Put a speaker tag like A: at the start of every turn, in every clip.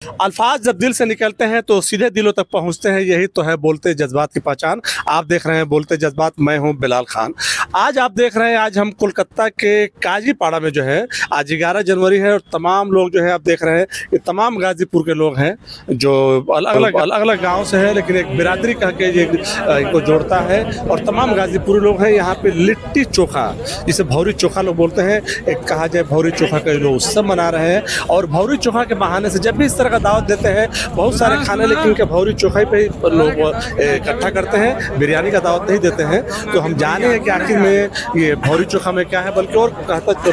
A: अल्फाज जब दिल से निकलते हैं तो सीधे दिलों तक पहुंचते हैं, यही तो है बोलते जज्बात की पहचान। आप देख रहे हैं बोलते जज्बात, मैं हूं बिलाल खान। आज आप देख रहे हैं, आज हम कोलकाता के काजीपाड़ा में जो है, आज 11 जनवरी है और तमाम लोग जो है आप देख रहे हैं, ये तमाम गाजीपुर के लोग हैं जो अलग अलग गाँव से है, लेकिन एक बिरादरी कह के ये इनको जोड़ता है। और तमाम गाजीपुरी लोग हैं। यहाँ पे लिट्टी चोखा, जिसे भौरी चोखा लोग बोलते हैं, एक कहा जाए भौरी चोखा का लोग उत्सव मना रहे हैं। और भौरी चोखा के बहाने से जब भी इस तरह का दावत देते हैं, बहुत सारे खाने, लेकिन इनके भौरी चोखा पे ही लोग इकट्ठा करते हैं, बिरयानी का दावत नहीं देते हैं। तो हम जाने कि आखिर में ये भौरी चोखा में क्या है। बल्कि और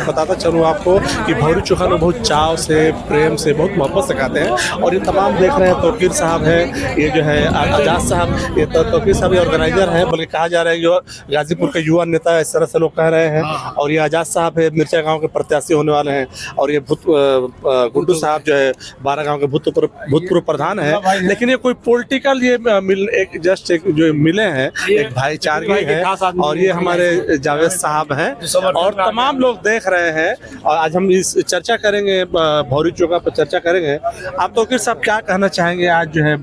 A: बताता चलूँ आपको कि भौरी चोखा लोग बहुत चाव से, प्रेम से, बहुत मोहब्बत से खाते हैं। और ये तमाम देख रहे हैं, तौकीर साहब है, ये जो है आजाद साहब, ये तौकीर साहब ये ऑर्गेनाइजर हैं, बल्कि कहा जा रहा है जो गाजीपुर के युवा नेता, इस तरह से लोग कह रहे हैं। और ये आजाद साहब है, मिर्चा गाँव के प्रत्याशी होने वाले हैं। और ये गुड्डू साहब जो है बारह गाँव के भूतपूर्व प्रधान है। लेकिन ये कोई पॉलिटिकल एक जस्ट एक जो मिले हैं, एक भाईचारगी है। और ये हमारे जावेद साहब हैं और तमाम लोग देख रहे हैं। और आज हम इस चर्चा करेंगे, भौरी चोखा पर चर्चा करेंगे। आप तौकीर साहब क्या कहना चाहेंगे आज जो है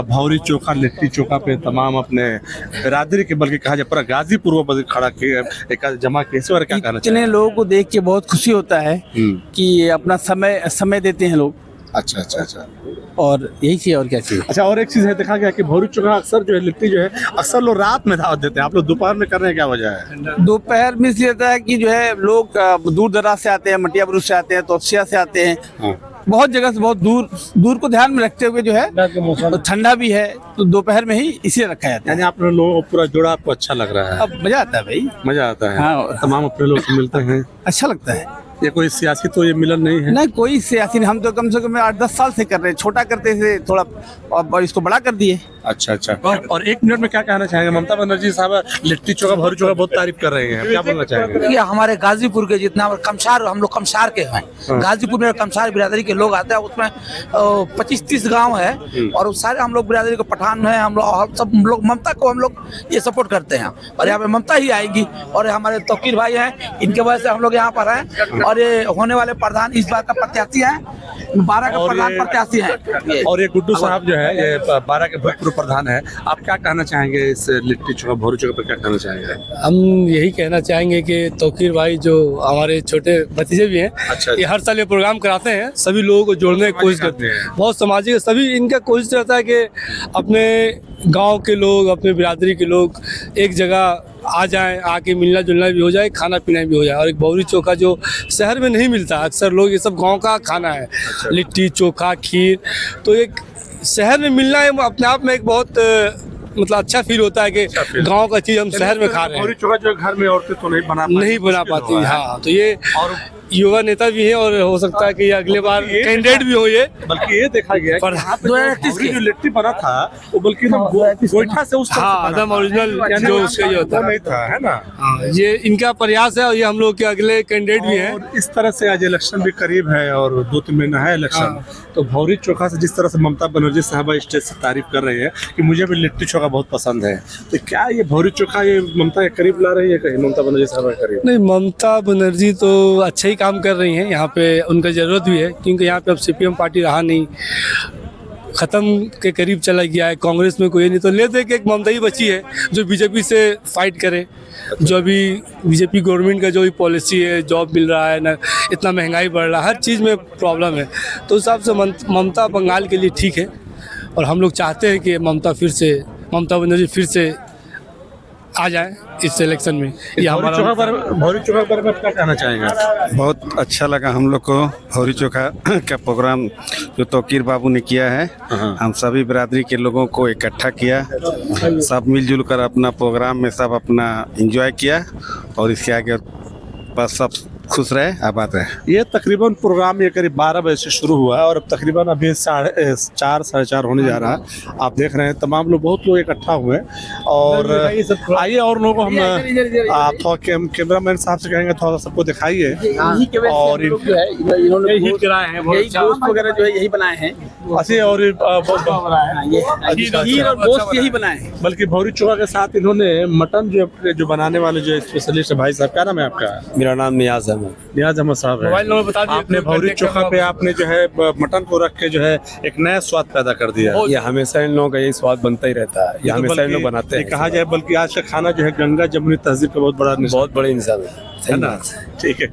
A: भौरी चोखा, लिट्टी चोखा पे तमाम अपने बिरादरी के, बल्कि कहा जाए पूरा गाजीपुर पर खड़ा किए, एक जमा किए, इस बारे क्या कहना चाहेंगे?
B: इतने लोगों को देख के बहुत खुशी होता है कि अपना समय देते हैं लोग।
A: अच्छा।
B: और यही चीज़, और क्या चाहिए।
A: अच्छा, और एक चीज़ है, देखा गया कि भौरी चोखा अक्सर जो है, लिट्टी जो है, अक्सर लोग रात में दावत देते हैं। आप लोग दोपहर में कर रहे हैं, क्या वजह है?
B: दोपहर में इसलिए होता है कि जो है लोग दूर दराज से आते हैं, मटिया बुरुज से आते हैं, तोसिया से आते हैं, बहुत जगह से, बहुत दूर को ध्यान में रखते हुए जो है, तो ठंडा भी है तो दोपहर में ही इसलिए रखा जाता है।
A: यानी आप लोगों पूरा जोड़ा आपको अच्छा लग रहा है?
B: अब मजा आता है भाई,
A: मजा आता है।
B: हाँ।
A: तमाम अपने लोग से मिलते हैं,
B: अच्छा लगता है।
A: ये कोई सियासी तो ये मिलन नहीं है?
B: नहीं, कोई सियासी नहीं। हम तो कम से कम 8-10 साल से कर रहे हैं। छोटा करते थे थोड़ा, और इसको बड़ा कर दिए।
A: अच्छा। और एक मिनट में क्या कहना चाहेंगे? ममता बनर्जी साहब लिट्टी चोखा, भौरी चोखा बहुत तारीफ कर रहे हैं, क्या बोलना चाहेंगे?
C: ये हमारे गाजीपुर के जितना कमसार, हम लोग कमसार के हैं। गाजीपुर में कमसार बिरादरी के लोग आते हैं, उसमें 25-30 गांव है और सारे हम लोग बिरादरी को पठान है। हम लोग ममता को हम लोग ये सपोर्ट करते हैं और यहाँ पे ममता ही आएगी। और हमारे तौकीर भाई हैं, इनके वजह से हम लोग यहाँ पर हैं। और ये होने वाले प्रधान इस बार का प्रत्याशी है, 12 का प्रधान प्रत्याशी है।
A: और ये गुड्डू साहब जो है, ये 12 के भूतपूर्व प्रधान है। आप क्या कहना चाहेंगे इस लिट्टी चोखा, भौरी चोखा पर क्या कहना चाहेंगे?
D: हम यही कहना चाहेंगे कि तौकीर भाई जो हमारे छोटे भतीजे भी हैं,
A: अच्छा।
D: ये हर साल ये प्रोग्राम कराते हैं, सभी लोगों को जोड़ने की कोशिश करते हैं। बहुत सामाजिक, सभी इनका कोशिश रहता है कि अपने गांव के लोग, अपने बिरादरी के लोग एक जगह आ जाएं, आके मिलना जुलना भी हो जाए, खाना पीना भी हो जाए। और एक भौरी चोखा जो शहर में नहीं मिलता, अक्सर लोग ये सब गांव का खाना है।
A: अच्छा।
D: लिट्टी चोखा, खीर, तो एक शहर में मिलना है, अपने आप में एक बहुत मतलब अच्छा फील होता है कि गांव का चीज़ हम शहर में खा रहे हैं।
A: भौरी चोखा जो घर में औरतें तो नहीं बना पाती।
D: हाँ, तो ये
A: और
D: युवा नेता भी है और हो सकता है कि अगले बार कैंडिडेट भी हो। ये
A: बल्कि ये देखा गया
D: पर
A: भौरी जो लिट्टी बना था वो बल्कि गोईठा से उस
D: हाँ, एकदम ओरिजिनल जो उसका जो होता
A: नहीं था, है ना?
D: हाँ, ये इनका प्रयास है और ये हम लोग के अगले कैंडिडेट भी हैं।
A: और इस तरह से आज इलेक्शन भी करीब है और 2-3 महीना है इलेक्शन। तो भौरी चोखा से जिस तरह से ममता बनर्जी साहबा स्टेज से तारीफ कर रही है कि मुझे भी लिट्टी चोखा बहुत पसंद है, तो क्या ये भौरी चोखा ये ममता के करीब ला रही है कहीं, ममता बनर्जी साहबा के करीब?
D: नहीं, ममता बनर्जी तो अच्छा ही काम कर रही हैं, यहाँ पे उनका ज़रूरत भी है, क्योंकि यहाँ पे अब सीपीएम पार्टी रहा नहीं, ख़त्म के करीब चला गया है। कांग्रेस में कोई नहीं, तो ले दे के एक ममता ही बची है जो बीजेपी से फाइट करे। जो अभी बीजेपी गवर्नमेंट का जो भी पॉलिसी है, जॉब मिल रहा है ना, इतना महंगाई बढ़ रहा है, हर चीज़ में प्रॉब्लम है, तो उस हिसाब से ममता बंगाल के लिए ठीक है। और हम लोग चाहते हैं कि ममता बनर्जी फिर से आ जाए इस इलेक्शन में। ये हमारा
A: भौरी चोखा पर क्या कहना चाहेंगे?
E: बहुत अच्छा लगा हम लोग को भौरी चोखा का प्रोग्राम जो तौकीर बाबू ने किया है। हम सभी बिरादरी के लोगों को इकट्ठा किया, सब मिलजुल कर अपना प्रोग्राम में सब अपना एंजॉय किया और इसके आगे बस सब खुश रहे, आबाद रहे।
A: ये तकरीबन प्रोग्राम ये करीब 12 बजे से शुरू हुआ है और अब तकरीबन अभी 4:30 होने जा रहा है। आप देख रहे हैं तमाम लोग, बहुत लोग इकट्ठा हुए हैं। और आइए और लोगों को हम आप थोड़ा कैमरामैन साहब से कहेंगे थोड़ा सबको दिखाइए। और
B: इन्होंने हिट कराए हैं, गोश्त वगैरह जो है यही बनाए हैं।
A: अच्छे और
B: खीर और गोश्त यही बनाए हैं।
A: बल्कि भौरी चोखा के साथ इन्होंने मटन जो बनाने वाले जो स्पेशलिस्ट भाई साहब, क्या नाम है आपका?
F: मेरा नाम नियाज है। अहमद।
A: नियाज अहमद साहब है।
D: मोबाइल नंबर बता दीजिए।
A: आपने भौरी चोखा पे आपने जो है मटन को रख के जो है एक नया स्वाद पैदा कर दिया।
F: ये हमेशा इन लोगों का यही स्वाद बनता ही रहता है, ये
A: तो
F: हमेशा इन लोग
A: बल्कि
F: बनाते
A: ये
F: हैं।
A: कहा जाए बल्कि आज का खाना जो है गंगा जमुनी तहजीब का बहुत बड़ा निशान
F: बहुत बड़े इंसान है।
A: है ना। ठीक है,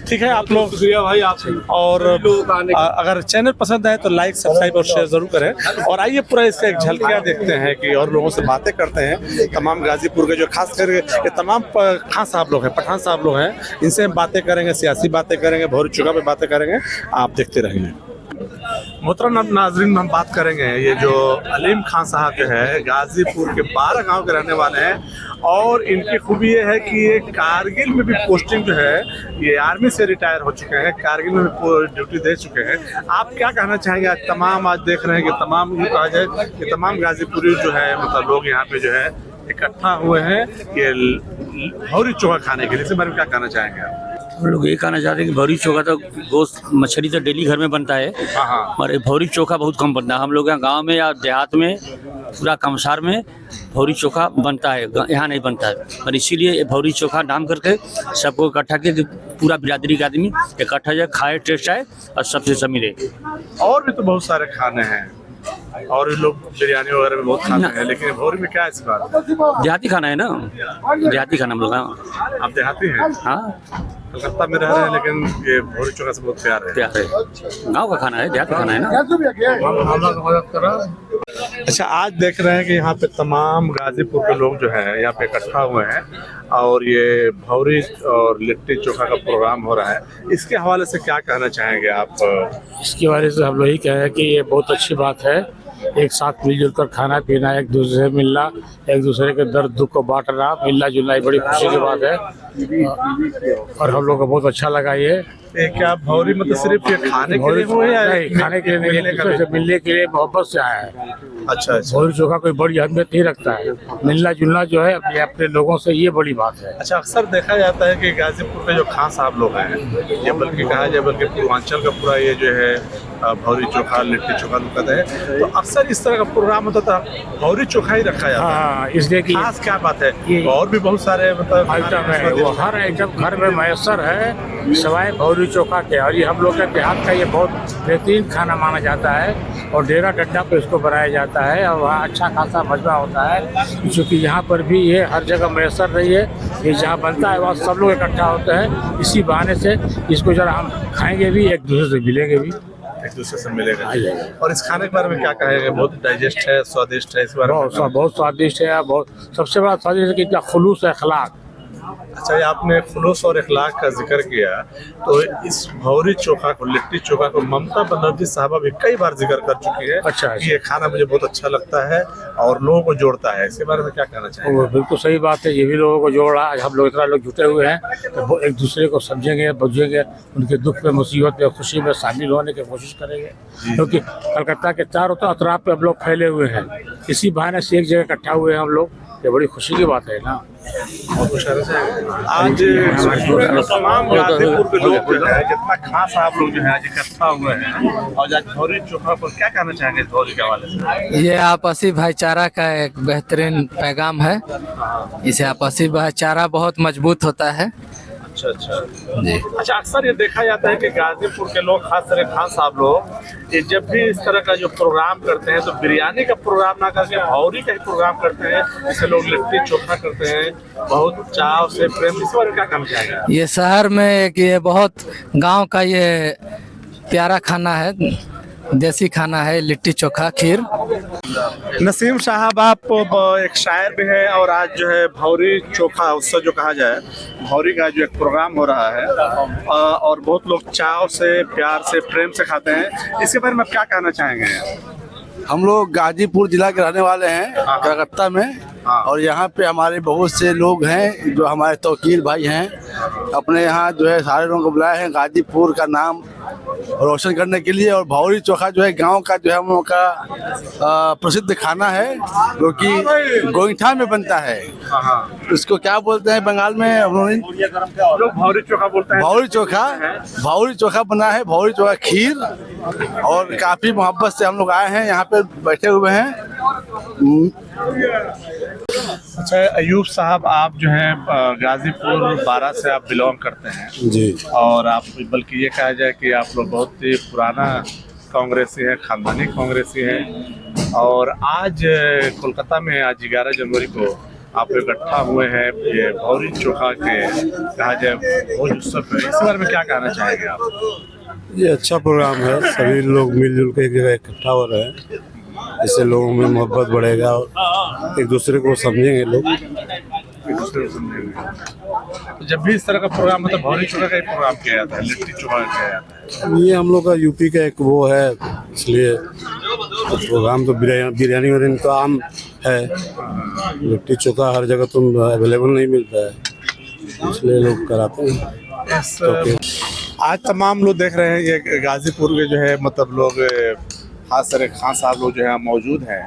A: ठीक है आप लोग शुक्रिया भाई आपसे। और अगर चैनल पसंद आए तो लाइक सब्सक्राइब और शेयर जरूर करें। और आइए पूरा इसका एक झलकियाँ देखते हैं कि और लोगों से बातें करते हैं। तमाम गाजीपुर के जो खास कर ये तमाम खान साहब लोग हैं, पठान साहब लोग हैं, इनसे हम बातें करेंगे, सियासी बातें करेंगे, भौरी चोखा पे बातें करेंगे। आप देखते रहेंगे। मोहतरम नाजरीन, हम बात करेंगे ये जो अलीम खान साहब जो है गाजीपुर के 12 गांव के रहने वाले हैं। और इनकी खूबी ये है कि ये कारगिल में भी पोस्टिंग जो है, ये आर्मी से रिटायर हो चुके हैं, कारगिल में भी ड्यूटी दे चुके हैं। आप क्या कहना चाहेंगे? आज तमाम आज देख रहे हैं कि तमाम यूँ कहा जाए कि तमाम गाजीपुरी जो है मतलब लोग यहाँ पे जो है इकट्ठा हुए हैं ये भौरी चोखा खाने के लिए। इसके बारे में क्या कहना चाहेंगे आप?
G: हम लोग ये कहना चाहते हैं कि भौरी चोखा तो गोश्त मछली तो डेली घर में बनता है,
A: हाँ हाँ
G: और भौरी चोखा बहुत कम बनता है। हम लोग यहाँ गांव में या देहात में पूरा कमसार में भौरी चोखा बनता है, यहाँ नहीं बनता है। और इसीलिए ये भौरी चोखा नाम करके सबको इकट्ठा किया, पूरा बिरादरी के आदमी इकट्ठा जाए, खाए, टेस्ट आए और सबसे सब मिले।
A: और भी तो बहुत सारे खाने हैं और ये लोग बिरयानी वगैरह में बहुत खाते हैं, लेकिन भौरी में क्या है इस बार?
G: देहाती खाना है ना, देहाती खाना हम लोग। हाँ,
A: आप देहाती हैं?
G: हाँ,
A: कलकत्ता में रह रहे हैं, लेकिन ये भौरी चोखा से बहुत प्यार है।
G: प्यार है, गाँव का खाना है, देहाती खाना है ना।
A: अच्छा, आज देख रहे हैं कि यहाँ पे तमाम गाजीपुर के लोग जो है यहाँ पे इकट्ठा हुए हैं और ये भौरी और लिट्टी चोखा का प्रोग्राम हो रहा है। इसके हवाले से क्या कहना चाहेंगे आप?
H: इसके बारे से हम यही कह रहे हैं कि ये बहुत अच्छी बात है, एक साथ मिलजुल कर खाना पीना, एक दूसरे से मिलना, एक दूसरे के दर्द दुख को बांटना, मिलना जुलना, बड़ी खुशी की बात है। और हम लोग को बहुत अच्छा लगा ये।
A: क्या भौरी मतलब सिर्फ ये खाने के लिए हुए या
H: नहीं, खाने के लिए नहीं, एक दूसरे से मिलने के लिए मोहब्बत से आया है।
A: अच्छा अच्छा
H: भौरी चोखा कोई बड़ी अहमियत नहीं रखता है, मिलना जुलना जो है अपने अपने लोगों से, ये बड़ी बात है।
A: अच्छा, अक्सर देखा जाता है कि गाजीपुर के जो खान साहब लोग हैं, ये बल्कि कहा जाए बल्कि पूर्वांचल का पूरा ये जो है भौरी चोखा लिट्टी चोखा कहते हैं, तो अक्सर इस तरह का प्रोग्राम होता था, भौरी चोखा ही रखा जाता है।
H: हाँ, इसलिए कि
A: खास क्या बात है?
H: ये
A: और भी बहुत सारे मतलब
H: आइटम है, वो हर आइटम घर में मैसर है सवाए भौरी चोखा के। और ये हम लोग के देहात का ये बहुत बेहतरीन खाना माना जाता है और डेरा डंडा पे इसको बनाया जाता है और वहाँ अच्छा खासा मजबा होता है। क्योंकि यहाँ पर भी ये हर जगह मैसर रही है, ये जहाँ बनता है वहाँ सब लोग इकट्ठा होते हैं। इसी बहाने से इसको जरा हम खाएंगे भी, एक दूसरे से मिलेंगे भी,
A: एक दूसरे से मिलेगा। और इस खाने के बारे में क्या कहेंगे? बहुत डाइजेस्ट है, स्वादिष्ट है, इस बारे में
H: बहुत स्वादिष्ट है। बहुत सबसे बड़ा स्वादिष्ट है कि इतना खुलूस अखलाक।
A: अच्छा, ये आपने खुलूस और इखलाक का जिक्र किया, तो इस भौरी चोखा को, लिट्टी चोखा को ममता बनर्जी साहबा भी कई बार जिक्र कर चुकी है।
H: अच्छा,
A: कि ये खाना मुझे बहुत अच्छा लगता है और लोगों को जोड़ता है। इसके बारे में क्या कहना चाहिए?
H: वो बिल्कुल सही बात है, ये भी लोगों को जोड़ रहा है। हम लोग इतना लोग जुटे हुए हैं तो एक दूसरे को समझेंगे, बुझेंगे, उनके दुख में, मुसीबत में, खुशी में शामिल होने की कोशिश करेंगे। क्योंकि कलकत्ता के चारों अतराफ पे हम लोग फैले हुए हैं, इसी बहाने से एक जगह इकट्ठा हुए हैं हम लोग, ये बड़ी खुशी की बात है ना।
A: और कुछ कहना चाहेंगे? आज तमाम गाजीपुर के लोग जो है, जितना खास आप लोग जो है आज इकट्ठा हुए हैं और आज भौरी चोखा पर क्या कहना चाहेंगे इस भौरी के हवाले से?
I: ये आपसी भाईचारा का एक बेहतरीन पैगाम है। इसे आपसी भाईचारा बहुत मजबूत होता है।
A: अच्छा अच्छा जी। अच्छा, अक्सर ये देखा जाता है कि गाजीपुर के लोग, खास करके खान साहब लोग, ये जब भी इस तरह का जो प्रोग्राम करते हैं तो बिरयानी का प्रोग्राम ना करके भौरी का ही प्रोग्राम करते हैं। जैसे लोग लिट्टी चोखा करते हैं बहुत चाव से, प्रेम। इस बारे में क्या कहना चाहेंगे?
I: ये शहर में एक ये बहुत गांव का ये प्यारा खाना है, देसी खाना है, लिट्टी चोखा खीर।
A: नसीम साहब, आप एक शायर भी है और आज जो है भौरी चोखा उत्सव जो कहा जाए, भौरी का जो एक प्रोग्राम हो रहा है और बहुत लोग चाव से, प्यार से, प्रेम से खाते हैं। इसके बारे में आप क्या कहना चाहेंगे?
B: हम लोग गाजीपुर जिला के रहने वाले हैं, कलकत्ता में। और यहाँ पे हमारे बहुत से लोग हैं जो हमारे तौकीर भाई हैं, अपने यहाँ जो है सारे लोगों को बुलाए हैं गाजीपुर का नाम रोशन करने के लिए। और भौरी चोखा जो है गांव का जो है हम लोगों का प्रसिद्ध खाना है, जो कि गोईठा में बनता है। इसको क्या बोलते हैं बंगाल में?
A: लोग भौरी चोखा बोलते हैं।
B: भौरी चोखा बना है, भौरी चोखा खीर। और काफी मोहब्बत से हम लोग आए हैं, यहाँ पे बैठे हुए हैं।
A: अच्छा अयूब साहब, आप जो है गाजीपुर 12 से आप बिलोंग करते हैं
E: जी।
A: और आप बल्कि ये कहा जाए कि आप लोग बहुत ही पुराना कांग्रेसी है, खानदानी कांग्रेसी है। और आज कोलकाता में आज 11 जनवरी को आप इकट्ठा हुए हैं ये भौरी चोखा के कहा जाए भोज उत्सव पे, इस बारे में क्या कहना चाहेंगे आप?
E: ये अच्छा प्रोग्राम है, सभी लोग मिलजुल के एक जगह इकट्ठा हो रहे हैं, इससे लोगों में मोहब्बत बढ़ेगा और एक दूसरे को समझेंगे लोग,
A: एक दूसरे को समझेंगे। तो जब भी इस तरह का प्रोग्राम मतलब भौरी चोखा का ही प्रोग्राम किया जाता है, लिट्टी चोखा किया जाता है,
E: ये हम लोग का यूपी का एक वो है, इसलिए प्रोग्राम तो बिरयानी वरियानी तो आम है, लिट्टी चोखा हर जगह तो अवेलेबल नहीं मिलता है, इसलिए लोग कराते हैं।
A: आज तमाम लोग देख रहे हैं ये गाजीपुर के जो है मतलब लोग खास तरह खान साहब लोग जो है मौजूद हैं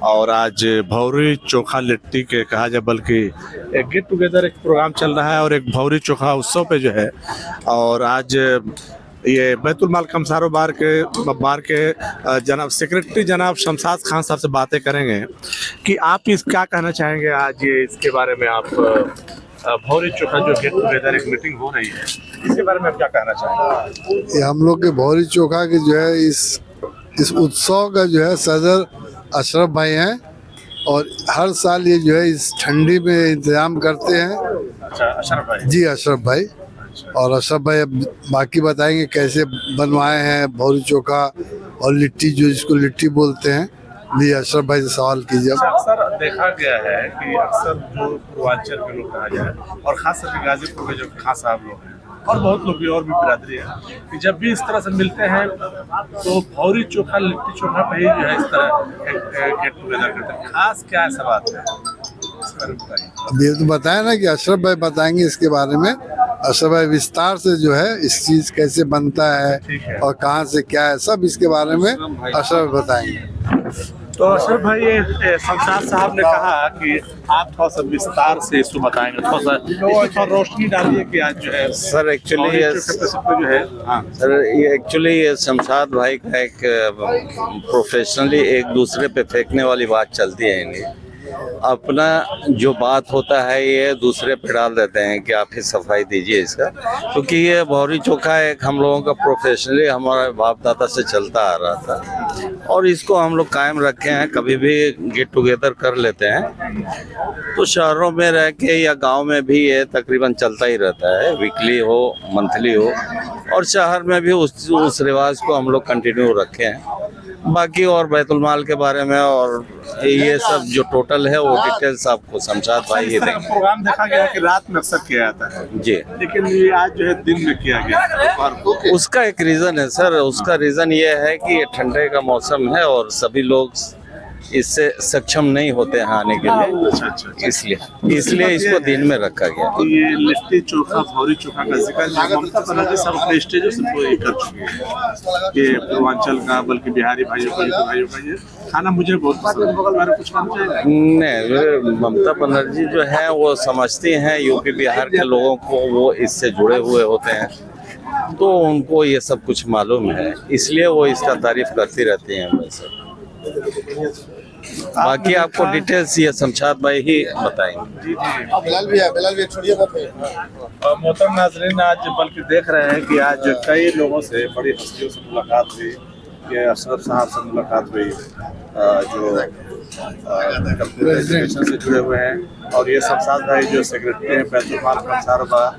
A: और आज भौरी चोखा लिट्टी के कहा जाए बल्कि एक गेट टुगेदर एक प्रोग्राम चल रहा है और एक भौरी चोखा उत्सव पे जो है। और आज ये बैतुल माल कमसारो बार के जनाब सेक्रेटरी जनाब शमशाद खान साहब से बातें करेंगे कि आप इस क्या कहना चाहेंगे आज ये इसके बारे में। आप भौरी चोखा जो गेट टुगेदर एक मीटिंग हो रही है, इसके बारे में आप क्या कहना चाहेंगे?
J: ये हम लोग के भौरी चोखा के जो है इस उत्सव का जो है सदर अशरफ भाई हैं और हर साल ये जो है इस ठंडी में इंतजाम करते हैं।
A: अच्छा, अशरफ भाई
J: जी, अशरफ भाई। और अशरफ भाई अब बाकी बताएंगे कैसे बनवाए हैं भौरी चोखा और लिट्टी, जो जिसको लिट्टी बोलते हैं। जी, अशरफ भाई से सवाल कीजिए।
A: अक्सर देखा गया है कि अक्सर जो पूर्वांचल के लोग कहा जाए और खास करके गाजीपुर के जो खास साहब लोग हैं और बहुत लोग भी और भी बिरादरी है कि जब भी इस तरह से मिलते हैं तो भौरी चोखा लिट्टी चोखा पे ही जो है इस तरह एक गेट टुगेदर करते हैं। खास क्या ऐसा बात है?
J: अब ये तो बताया ना कि अशरफ भाई बताएंगे इसके बारे में। अशरफ भाई विस्तार से जो है इस चीज कैसे बनता है और कहाँ से क्या है, सब इसके बारे में अशरफ बताएंगे।
A: तो अशरफ भाई, ये शमशाद साहब ने कहा कि आप थोड़ा सा विस्तार से इसको बताएंगे, थोड़ा रोशनी डालिए कि आज जो है
K: सर एक्चुअली ये
A: जो है। हाँ
K: सर, ये एक्चुअली ये शमशाद भाई का एक प्रोफेशनली एक दूसरे पे फेंकने वाली बात चलती है इनकी। अपना जो बात होता है ये दूसरे पे डाल देते हैं कि आप ही सफाई दीजिए इसका, क्योंकि ये भौरी चोखा एक हम लोगों का प्रोफेशनली हमारे बाप दादा से चलता आ रहा था और इसको हम लोग कायम रखे हैं। कभी भी गेट टुगेदर कर लेते हैं तो शहरों में रह के या गांव में भी ये तकरीबन चलता ही रहता है, वीकली हो मंथली हो, और शहर में भी उस रिवाज को हम लोग कंटिन्यू रखे हैं। बाकी और बैतुल माल के बारे में और ये सब जो टोटल है वो डिटेल्स आपको शमशाद भाई ही देंगे।
A: प्रोग्राम देखा गया कि रात में अक्सर किया जाता है
K: जी,
A: लेकिन ये आज जो है दिन में किया गया।
K: उसका एक रीजन है सर, उसका रीजन ये है कि ये ठंडे का मौसम है और सभी लोग इससे सक्षम नहीं होते हैं आने के लिए, इसलिए इसको दिन में रखा गया।
A: तो ये लिट्टी चोखा भौरी चोखा का जिक्र ममता बनर्जी सब अपने स्टेजों से पूरी कर चुकी है कि पूर्वांचल का बल्कि बिहारी भाइयों का ये खाना मुझे बहुत पसंद है। कुछ कहना चाहेंगे?
K: नहीं, ममता बनर्जी जो है वो समझती हैं यूपी बिहार के लोगों को, वो इससे जुड़े हुए होते हैं तो उनको ये सब कुछ मालूम है, इसलिए वो इसका तारीफ करती रहती हैं वैसे। बाकी आपको डिटेल्स ये शमशाद भाई ही बताएंगे।
A: मोहतरम नाज़रीन, आज बल्कि देख रहे हैं कि आज कई लोगों से, बड़ी हस्तियों से मुलाकात हुई। ये अशरफ साहब से मुलाकात हुई जो एजुकेशन से जुड़े हुए हैं, और ये शमशाद भाई जो सेक्रेटरी हैं बैतुल माल कमसारो बार,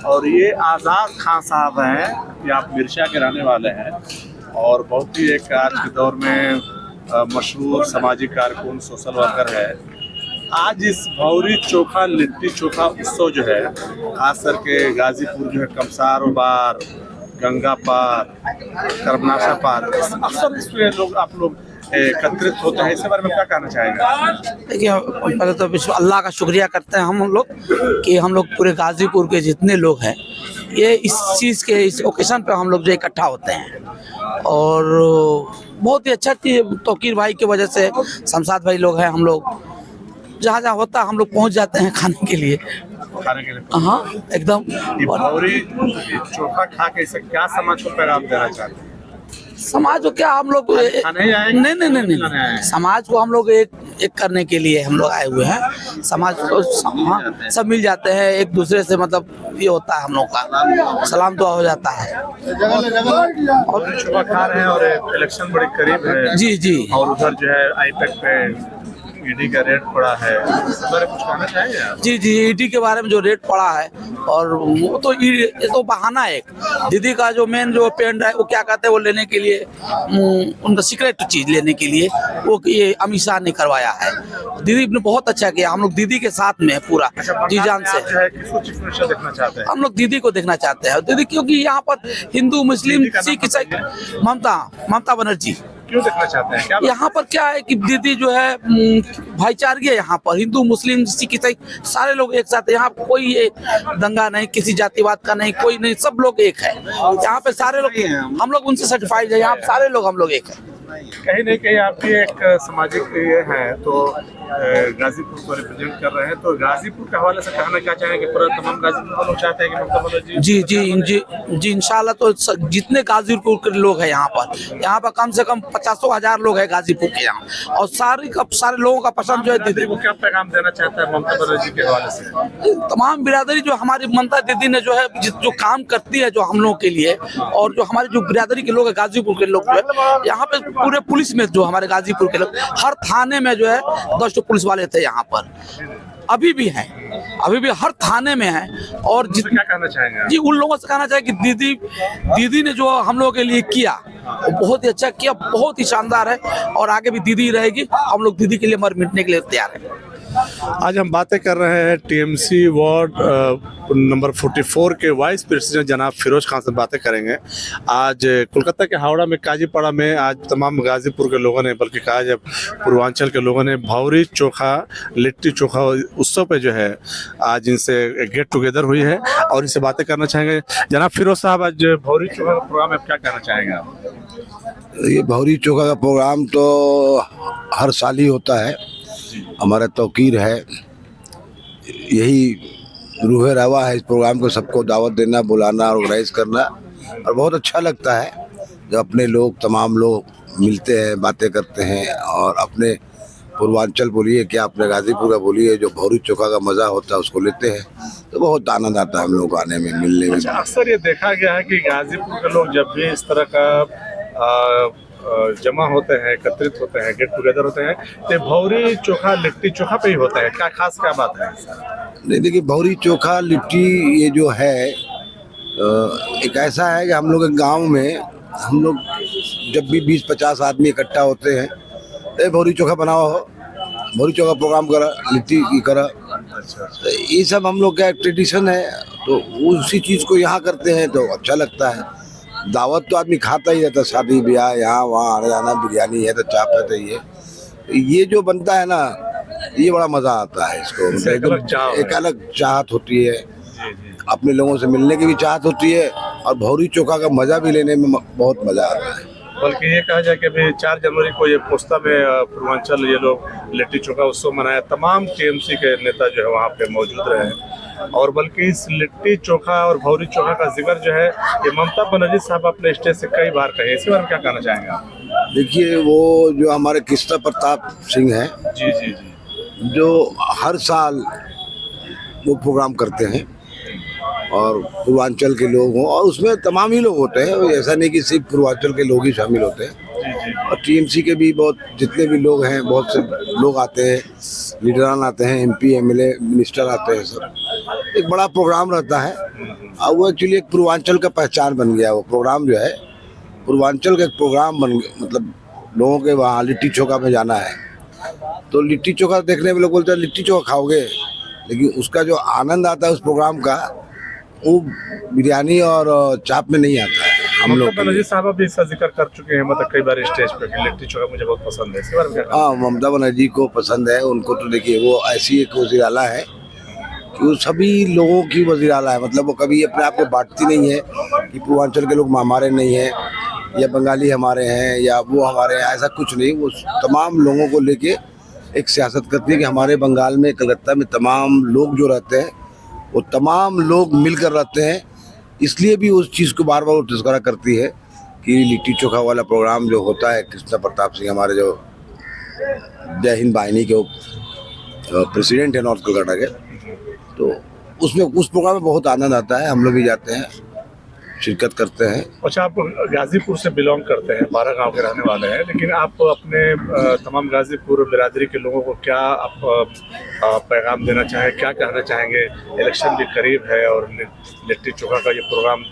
A: और ये आज़ाद खान साहब हैं, ये आप मिर्शा के रहने वाले हैं और बहुत ही एक आज के दौर में मशहूर सामाजिक कारकुन, सोशल वर्कर है। आज इस भौरी चोखा लिट्टी चोखा उत्सव जो है खास करके गाजीपुर जो है कमसारो बार, गंगा पार, कर्मनाशा पार, अक्सर इसमें लोग आप लोग एकत्रित होते हैं। इसके बारे में क्या कहना चाहेंगे?
C: देखिए, पहले तो विश्व अल्लाह का शुक्रिया करते हैं हम लोग कि हम लोग पूरे गाजीपुर के जितने लोग हैं ये इस चीज़ के इस ओकेशन पे हम लोग जो इकट्ठा होते हैं, और बहुत ही अच्छा चीज़ तौकीर भाई की वजह से शमशाद भाई लोग हैं, हम लोग जहाँ जहाँ होता हम लोग पहुँच जाते हैं खाने के लिए। हाँ एकदम।
A: भौरी चोखा खा के इसे क्या समाज को पैगाम देना चाहते हैं?
C: समाज को क्या हम लोग नहीं, समाज को हम लोग एक एक करने के लिए हम लोग आए हुए हैं। समाज को सब मिल जाते हैं एक दूसरे से, मतलब ये होता है हम लोग का सलाम दुआ हो जाता है।
A: और चुका खा रहे हैं और इलेक्शन बड़ी करीब है।
C: जी जी।
A: और उधर जो है आईपैक पे ईडी का रेट पड़ा है, इस बारे में कुछ कहना चाहेंगे आप?
C: जी जी, ईडी के बारे में जो रेट पड़ा है, और वो तो ये तो बहाना है। दीदी का जो मेन जो पेन है वो क्या कहते हैं, वो लेने के लिए उनका सीक्रेट चीज लेने के लिए वो ये अमित शाह ने करवाया है। दीदी ने बहुत अच्छा किया, हम लोग दीदी के साथ में है पूरा जी जान से।
A: किसको चीफ मिनिस्टर देखना चाहते हैं?
C: हम लोग दीदी को देखना चाहते हैं। दीदी क्योंकि यहाँ पर हिंदू मुस्लिम सिख ईसाई, ममता बनर्जी
A: क्यों देखना चाहते हैं? क्या
C: यहाँ पर क्या है कि दीदी जो है भाईचारगी है। यहाँ पर हिंदू मुस्लिम सिख ईसाई सारे लोग एक साथ है। यहाँ कोई ये दंगा नहीं, किसी जातिवाद का नहीं, कोई नहीं, सब लोग एक है यहाँ पे। सारे लोग हम लोग उनसे सर्टिफाइड है, यहाँ पे सारे लोग हम लोग एक है।
A: कहीं नहीं कहीं आप भी एक सामाजिक ये हैं, तो गाजीपुर को रिप्रेजेंट कर रहे हैं, तो गाजीपुर के हवाले से कहना क्या चाहेंगे? पूरा तमाम गाजीपुर के लोग चाहते हैं कि ममता बनर्जी
C: जी जी जी इंशाल्लाह। तो जितने गाजीपुर के लोग हैं यहाँ पर कम से कम 50,000 लोग हैं गाजीपुर के यहाँ, और सारे लोगों का पसंद जो है दीदी
A: को क्या पैगाम देना चाहता है ममता बनर्जी के हवाले से?
C: तमाम बिरादरी जो हमारी ममता दीदी ने जो है जो काम करती है जो हम लोगों के लिए, और जो हमारे जो बिरादरी के लोग है गाजीपुर के लोग जो है यहाँ पे पूरे पुलिस में जो हमारे गाजीपुर के लोग हर थाने में जो है 10 पुलिस वाले थे यहाँ पर, अभी भी हर थाने में हैं। और
A: क्या कहना चाहेंगे
C: जी, उन लोगों से कहना चाहिए कि दीदी ने जो हम लोगों के लिए किया वो बहुत ही अच्छा किया, बहुत ही शानदार है, और आगे भी दीदी रहेगी। हम लोग दीदी के लिए मर मिटने के लिए तैयार हैं।
A: आज हम बातें कर रहे हैं टीएमसी वार्ड नंबर 44 के वाइस प्रेसिडेंट जनाब फिरोज खान से बातें करेंगे। आज कोलकाता के हावड़ा में काजीपाड़ा में आज तमाम गाजीपुर के लोगों ने, बल्कि कहा जब पूर्वांचल के लोगों ने भौरी चोखा लिट्टी चोखा उत्सव पे जो है आज इनसे गेट टुगेदर हुई है और इनसे बातें करना चाहेंगे। जनाब फिरोज साहब, आज भौरी चोखा का प्रोग्राम आप क्या कहना चाहेंगे आप?
L: ये भौरी चोखा का प्रोग्राम तो हर साल ही होता है, हमारा तौकीर है, यही रूह रवा है इस प्रोग्राम को, सबको दावत देना, बुलाना, ऑर्गेनाइज करना, और बहुत अच्छा लगता है जब अपने लोग तमाम लोग मिलते हैं, बातें करते हैं, और अपने पूर्वांचल बोलिए क्या अपने गाजीपुर का बोलिए जो भौरी चोखा का मज़ा होता है उसको लेते हैं, तो बहुत आनंद आता है हम लोग आने में, मिलने में।
A: अक्सर ये देखा गया है कि गाजीपुर के लोग जब भी इस तरह का जमा होते हैं, एकत्रित होते हैं, गेट टुगेदर होते हैं, तो भौरी चोखा लिट्टी चोखा पे ही होता है। क्या खास क्या बात है?
L: नहीं, देखिए भौरी चोखा लिट्टी ये जो है एक ऐसा है कि हम लोग गांव में हम लोग जब भी 20-50 आदमी इकट्ठा होते हैं तो भौरी चोखा बनाओ, भौरी चोखा प्रोग्राम करा, लिट्टी की करा, तो ये सब हम लोग का एक ट्रेडिशन है, तो उसी चीज़ को यहाँ करते हैं तो अच्छा लगता है। दावत तो आदमी खाता ही रहता, शादी ब्याह यहाँ वहाँ आने जाना, बिरयानी है तो चाप है, तो ये जो बनता है ना, ये बड़ा मज़ा आता है इसको, एक अलग चाहत होती है, अपने लोगों से मिलने की भी चाहत होती है, और भौरी चोखा का मज़ा भी लेने में बहुत मज़ा आता है।
A: बल्कि ये कहा जाए कि अभी 4 जनवरी को ये पोस्ता में पूर्वांचल ये लोग लिट्टी चोखा उत्सव मनाया, तमाम टीएमसी के नेता जो है वहाँ पे मौजूद रहे, और बल्कि इस लिट्टी चोखा और भौरी चोखा का जिक्र जो है ये ममता बनर्जी साहब अपने स्टेज से कई बार कहे, इसके बारे में क्या कहना चाहेंगे आप?
L: देखिए, वो जो हमारे कृष्णा प्रताप सिंह हैं,
A: जी जी जी,
L: जो हर साल वो प्रोग्राम करते हैं, और पूर्वांचल के लोग हों, और उसमें तमाम ही लोग होते हैं, ऐसा नहीं कि सिर्फ पूर्वांचल के लोग ही शामिल होते हैं, और टीएमसी के भी बहुत जितने भी लोग हैं, बहुत से लोग आते हैं, लीडरान आते हैं, एमपी एमएलए मिनिस्टर आते हैं, सब एक बड़ा प्रोग्राम रहता है। और वो एक्चुअली एक पूर्वांचल का पहचान बन गया, वो प्रोग्राम जो है पूर्वांचल का एक प्रोग्राम बन गया, मतलब लोगों के वहाँ लिट्टी चोखा में जाना है, तो लिट्टी चोखा देखने में लोग बोलते हैं लिट्टी चोखा खाओगे, लेकिन उसका जो आनंद आता है उस प्रोग्राम का, वो बिरयानी और चाप में नहीं आता है। हम लोग
A: बनर्जी साहब भी इसका जिक्र कर चुके हैं, मतलब कई बार स्टेज पे कि लिट्टी चोखा मुझे बहुत पसंद है, इसके बारे में क्या?
L: हाँ, ममता बनर्जी को पसंद है, उनको तो देखिए वो ऐसी एक वज़ीर आला है कि वो सभी लोगों की वज़ीर आला है, मतलब वो कभी अपने आप को बांटती नहीं है कि पूर्वांचल के लोग हमारे नहीं हैं या बंगाली हमारे हैं या वो हमारे हैं, ऐसा कुछ नहीं। वो तमाम लोगों को लेके एक सियासत करती है कि हमारे बंगाल में, कलकत्ता में तमाम लोग जो रहते हैं वो तमाम लोग मिलकर रहते हैं, इसलिए भी उस चीज़ को बार बार वो तस्करा करती है कि लिट्टी चोखा वाला प्रोग्राम जो होता है, कृष्णा प्रताप सिंह हमारे जो जय हिंद वाहिनी के प्रेसिडेंट है नॉर्थ कोलकाता के, तो उसमें उस प्रोग्राम में बहुत आनंद आता है। हम लोग भी जाते हैं, शिरकत करते हैं।
A: अच्छा, आप गाजीपुर से बिलोंग करते हैं, 12 गांव के रहने वाले हैं, लेकिन आप अपने तमाम गाजीपुर बिरादरी के लोगों को क्या आप पैगाम देना चाहें, क्या कहना चाहेंगे? इलेक्शन भी करीब है और लिट्टी चोखा का ये प्रोग्राम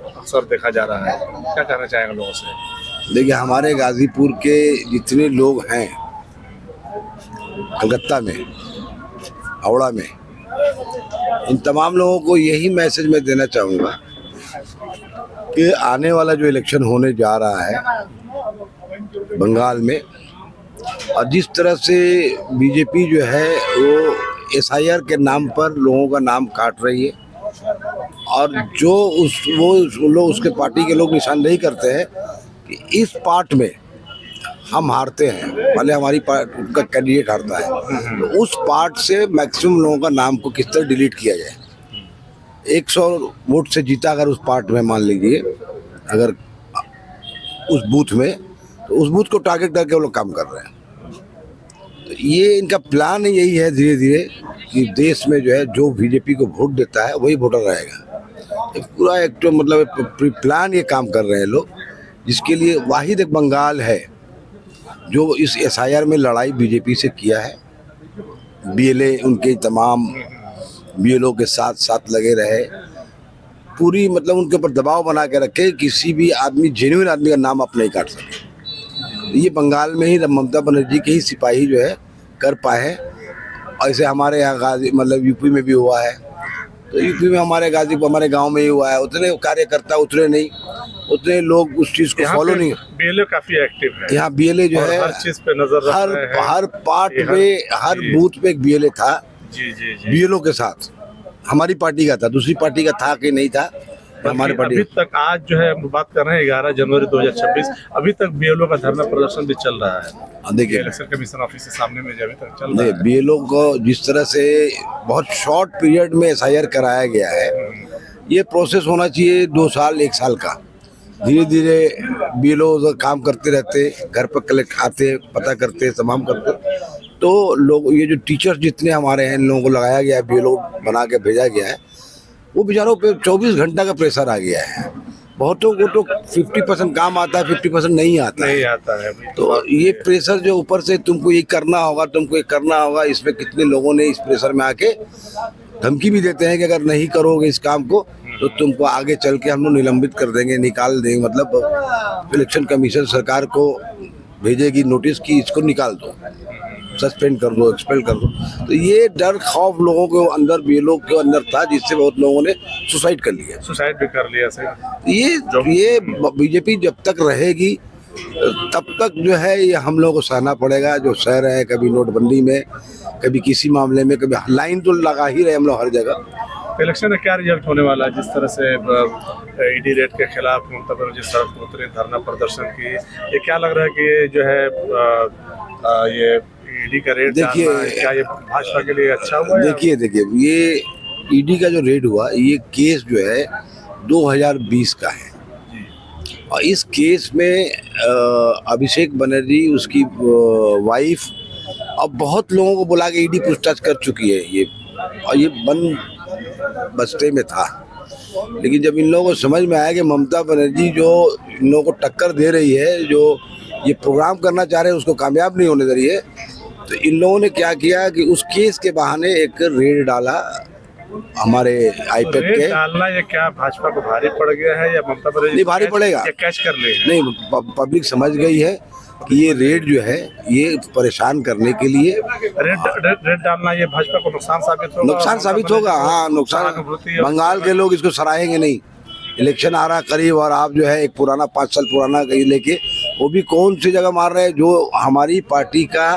A: अक्सर देखा जा रहा है, क्या कहना चाहेंगे लोगों से?
L: देखिए, हमारे गाजीपुर के जितने लोग हैं कलकत्ता में, हावड़ा में, इन तमाम लोगों को यही मैसेज मैं देना चाहूँगा कि आने वाला जो इलेक्शन होने जा रहा है बंगाल में, और जिस तरह से बीजेपी जो है वो SIR के नाम पर लोगों का नाम काट रही है, और जो वो लोग उसके पार्टी के लोग निशानदेही करते हैं कि इस पार्ट में हम हारते हैं, भले हमारी पार्टी का कैंडिडेट हारता है, तो उस पार्ट से मैक्सिमम लोगों का नाम को किस तरह डिलीट किया जाए। 100 वोट से जीता अगर उस पार्ट में, मान लीजिए अगर उस बूथ में, तो उस बूथ को टारगेट करके वो लोग काम कर रहे हैं। तो ये इनका प्लान यही है धीरे धीरे कि देश में जो है जो बीजेपी को वोट देता है वही वोटर रहेगा। एक पूरा एक तो मतलब प्लान ये काम कर रहे हैं लोग, जिसके लिए वाहिद एक बंगाल है जो इस SIR में लड़ाई बीजेपी से किया है। BLA उनके तमाम BLO के साथ साथ लगे रहे, पूरी मतलब उनके ऊपर दबाव बना के रखे, किसी भी आदमी, जेन्युइन आदमी का नाम आप नहीं काट सके। ये बंगाल में ही ममता बनर्जी के ही सिपाही जो है कर पाए। ऐसे हमारे यहाँ गाजी मतलब यूपी में भी हुआ है, तो यूपी में हमारे गाजीपुर हमारे गांव में ही हुआ है। उतने कार्यकर्ता उतरे नहीं, उतने लोग उस चीज को फॉलो नहीं।
A: BLA काफी एक्टिव है
L: यहाँ, BLA जो है
A: हर चीज पे नजर रख रहे हैं।
L: हर पार्ट में, हर बूथ पे एक BLA था।
A: जी जी जी।
L: BLO के साथ हमारी पार्टी का था, दूसरी पार्टी का था कि नहीं था, हमारे पार्टी।
A: अभी तक आज जो है हम बात कर रहे हैं 11 जनवरी 2026, अभी तक BLO का धरना प्रदर्शन भी चल रहा है।
L: देखिए,
A: इलेक्शन कमीशन ऑफिस के सामने में अभी तक चल रहा है।
L: BLO को जिस तरह से बहुत शॉर्ट पीरियड में SIR कराया गया है, ये प्रोसेस होना चाहिए 2 साल 1 साल का। धीरे धीरे BLO काम करते रहते, घर पर कलेक्ट आते, पता करते, तमाम करते, तो लोग ये जो टीचर्स जितने हमारे हैं, इन लोगों को लगाया गया है, BLO बना के भेजा गया है, वो बेचारों पे 24 घंटा का प्रेशर आ गया है। बहुतों को तो 50% काम आता है, 50% नहीं आता
A: है।
L: तो ये प्रेशर जो ऊपर से तुमको ये करना होगा, तुमको ये करना होगा, इसमें कितने लोगों ने इस प्रेशर में आके धमकी भी देते हैं कि अगर नहीं करोगे इस काम को तो तुमको आगे चल के हम लोग निलंबित कर देंगे, निकाल देंगे। मतलब इलेक्शन कमीशन सरकार को भेजेगी नोटिस कि इसको निकाल दो, सस्पेंड कर दो, एक्सपेल कर दो। तो ये डर खौफ लोगों के अंदर, BLO के अंदर था, जिससे बहुत लोगों ने सुसाइड कर लिया।
A: सुसाइड भी कर लिया सही।
L: ये बीजेपी जब तक रहेगी तब तक जो है ये हम लोगों को सहना पड़ेगा। जो सह रहे हैं, कभी नोटबंदी में, कभी किसी मामले में, कभी लाइन तो लगा ही रहे हम लोग हर जगह।
A: इलेक्शन में क्या रिजल्ट होने वाला है? जिस तरह से ED रेट के खिलाफ ममता बनर्जी सड़क पर उतरे, धरना प्रदर्शन की, ये क्या लग रहा है कि ये जो है ये ED का रेट,
L: देखिए,
A: क्या ये भाजपा के लिए अच्छा हुआ?
L: देखिए ये ED का जो रेट हुआ, ये केस जो है 2020 का है, और इस केस में अभिषेक बनर्जी, उसकी वाइफ, अब बहुत लोगों को बुला के ED पूछताछ कर चुकी है ये, और ये बंद बस्ते में था। लेकिन जब इन लोगों को समझ में आया कि ममता बनर्जी जो इन लोगों को टक्कर दे रही है, जो ये प्रोग्राम करना चाह रहे हैं, उसको कामयाब नहीं होने दे रही है, तो इन लोगों ने क्या किया कि उस केस के बहाने एक रेड डाला हमारे IPAC के।
A: डालना ये क्या भाजपा को भारी पड़ गया है या ममता बनर्जी?
L: नहीं, भारी पड़ेगा,
A: कैच कर ले।
L: नहीं, पब्लिक समझ गई है कि ये रेड जो है ये परेशान करने के लिए।
A: रेड डालना ये भाजपा को नुकसान साबित होगा।
L: नुकसान साबित होगा, हाँ, नुकसान। बंगाल के लोग इसको सराहेंगे नहीं। इलेक्शन आ रहा करीब, और आप जो है एक पुराना 5 साल पुराना कहीं लेके, वो भी कौन सी जगह मार रहे हैं? जो हमारी पार्टी का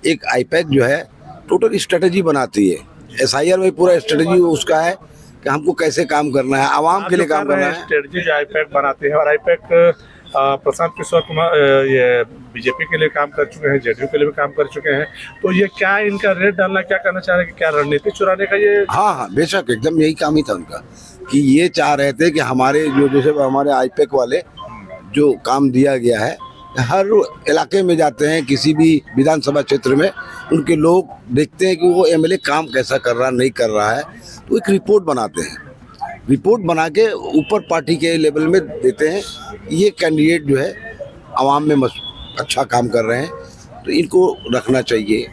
L: एक IPAC जो है टोटल स्ट्रेटेजी बनाती है। SIR में पूरा स्ट्रेटेजी उसका है कि हमको कैसे काम करना है, आवाम के लिए काम करना है।
A: स्ट्रेटेजी जो IPAC बनाते हैं, और IPAC प्रशांत किशोर कुमार ये बीजेपी के लिए काम कर चुके हैं, JDU के लिए भी काम कर चुके हैं। तो ये क्या इनका रेट डालना क्या करना चाह रहे हैं? क्या रणनीति चुराने का ये?
L: हाँ, बेशक, एकदम यही काम ही था उनका, कि ये चाह रहे थे कि हमारे जो जैसे हमारे IPAC वाले जो काम दिया गया है हर इलाके में जाते हैं, किसी भी विधानसभा क्षेत्र में उनके लोग देखते हैं कि वो एमएलए काम कैसा कर रहा नहीं कर रहा है, तो एक रिपोर्ट बनाते हैं। रिपोर्ट बना के ऊपर पार्टी के लेवल में देते हैं, ये कैंडिडेट जो है आवाम में अच्छा काम कर रहे हैं तो इनको रखना चाहिए,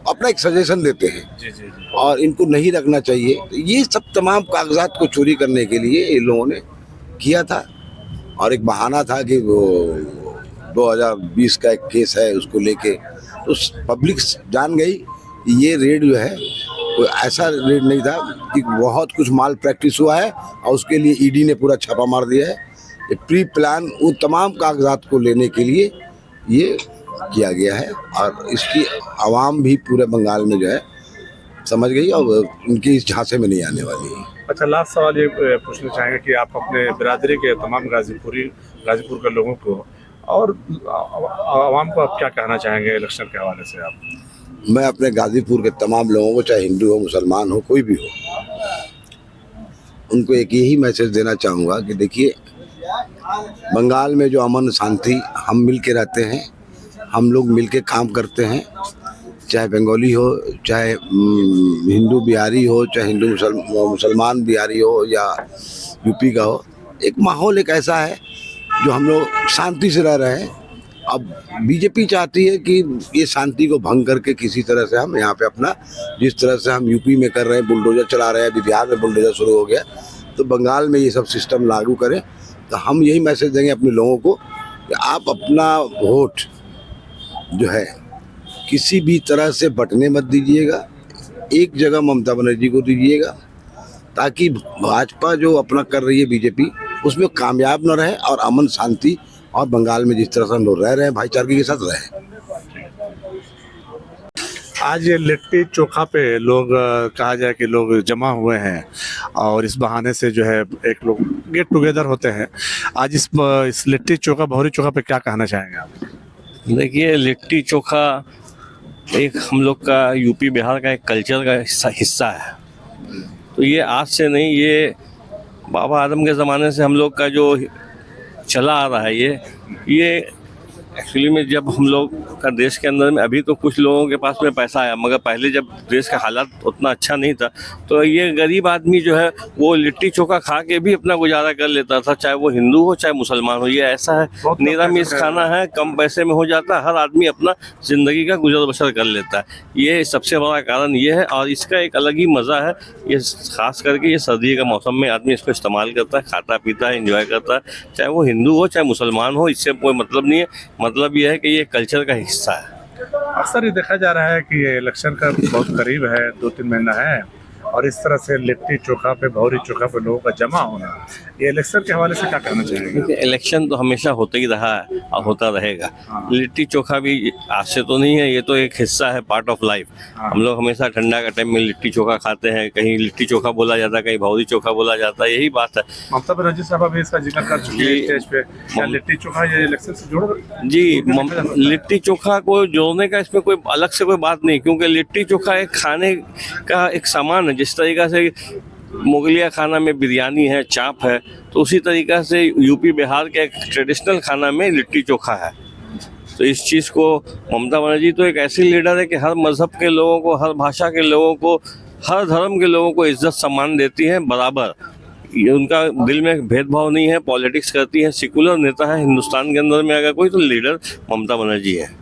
L: अपना एक सजेशन देते हैं और इनको नहीं रखना चाहिए। तो ये सब तमाम कागजात को चोरी करने के लिए इन लोगों ने किया था और एक बहाना था कि वो 2020 का एक केस है उसको लेके, तो पब्लिक जान गई ये रेड जो है कोई ऐसा रेड नहीं था कि बहुत कुछ माल प्रैक्टिस हुआ है और उसके लिए ईडी ने पूरा छापा मार दिया है। एक प्री प्लान उन तमाम कागजात को लेने के लिए ये किया गया है और इसकी आवाम भी पूरे बंगाल में जो है समझ गई और उनकी इस झांसे में नहीं आने वाली है।
A: अच्छा, लास्ट सवाल ये पूछना चाहेंगे कि आप अपने बिरादरी के तमाम गाजीपुर के लोगों को और आवाम को आप क्या कहना चाहेंगे इलेक्शन के हवाले से? आप
L: मैं अपने गाजीपुर के तमाम लोगों को, चाहे हिंदू हो, मुसलमान हो, कोई भी हो, उनको एक यही मैसेज देना चाहूँगा कि देखिए बंगाल में जो अमन शांति, हम मिल के रहते हैं, हम लोग मिल के काम करते हैं, चाहे बंगाली हो, चाहे हिंदू बिहारी हो, चाहे हिंदू मुसलमान बिहारी हो या यूपी का हो, एक माहौल एक ऐसा है जो हम लोग शांति से रह रहे हैं। अब बीजेपी चाहती है कि ये शांति को भंग करके किसी तरह से हम यहाँ पे अपना, जिस तरह से हम यूपी में कर रहे हैं, बुलडोजर चला रहे हैं, अभी बिहार में बुलडोजर शुरू हो गया, तो बंगाल में ये सब सिस्टम लागू करें। तो हम यही मैसेज देंगे अपने लोगों को कि आप अपना वोट जो है किसी भी तरह से बंटने मत दीजिएगा, एक जगह ममता बनर्जी को दीजिएगा ताकि भाजपा जो अपना कर रही है बीजेपी उसमें कामयाब न रहे और अमन शांति और बंगाल में जिस तरह से हम लोग रह रहे हैं भाईचारे के साथ रहे।
A: आज ये लिट्टी चोखा पे लोग कहा जाए कि लोग जमा हुए हैं और इस बहाने से जो है एक लोग गेट टुगेदर होते हैं। आज इस लिट्टी चोखा, भौरी चोखा पे क्या कहना चाहेंगे आप?
M: देखिए, लिट्टी चोखा एक हम लोग का यूपी बिहार का एक कल्चर का हिस्सा है। तो ये आज से नहीं, ये बाबा आदम के ज़माने से हम लोग का जो चला आ रहा है, ये एक्चुअली में जब हम लोग का देश के अंदर में, अभी तो कुछ लोगों के पास में पैसा आया, मगर पहले जब देश का हालात उतना अच्छा नहीं था तो ये गरीब आदमी जो है वो लिट्टी चोखा खा के भी अपना गुजारा कर लेता था, चाहे वो हिंदू हो चाहे मुसलमान हो। ये ऐसा है, निरामिष खाना है, कम पैसे में हो जाता है, हर आदमी अपना ज़िंदगी का गुजर बसर कर लेता है। ये सबसे बड़ा कारण ये है और इसका एक अलग ही मज़ा है। ये खास करके ये सर्दी का मौसम में आदमी इसको इस्तेमाल करता है, खाता पीता है, इंजॉय करता है, चाहे वो हिंदू हो चाहे मुसलमान हो, इससे कोई मतलब नहीं है। मतलब ये है कि ये कल्चर का हिस्सा है।
A: अक्सर ये देखा जा रहा है कि ये इलेक्शन का बहुत करीब है, 2-3 महीना है और इस तरह से लिट्टी चोखा पे, भौरी चोखा पे लोगों का जमा होना, ये इलेक्शन के हवाले से क्या कहना चाहेंगे?
M: इलेक्शन तो हमेशा होता ही रहा है और होता रहेगा। लिट्टी चोखा भी आज से तो नहीं है, ये तो एक हिस्सा है, पार्ट ऑफ लाइफ। हम लोग हमेशा ठंडा का टाइम में लिट्टी चोखा खाते हैं, कहीं लिट्टी चोखा बोला जाता है, कहीं भौरी चोखा बोला जाता है, यही बात है।
A: ममता बनर्जी साहब भी इसका जिक्र कर चुकी है स्टेज पे, क्या लिट्टी चोखा ये इलेक्शन से जुड़?
M: जी, लिट्टी चोखा को जोड़ने का इसमें कोई अलग से कोई बात नहीं, क्योंकि लिट्टी चोखा एक खाने का एक सामान है। जिस तरीक़ा से मुगलिया खाना में बिरयानी है, चाप है, तो उसी तरीक़ा से यूपी बिहार के एक ट्रेडिशनल खाना में लिट्टी चोखा है। तो इस चीज़ को ममता बनर्जी तो एक ऐसी लीडर है कि हर मज़हब के लोगों को, हर भाषा के लोगों को, हर धर्म के लोगों को इज्जत सम्मान देती हैं बराबर। ये उनका दिल में भेदभाव नहीं है, पॉलिटिक्स करती है, सेकुलर नेता है हिंदुस्तान के अंदर में अगर कोई तो लीडर ममता बनर्जी है।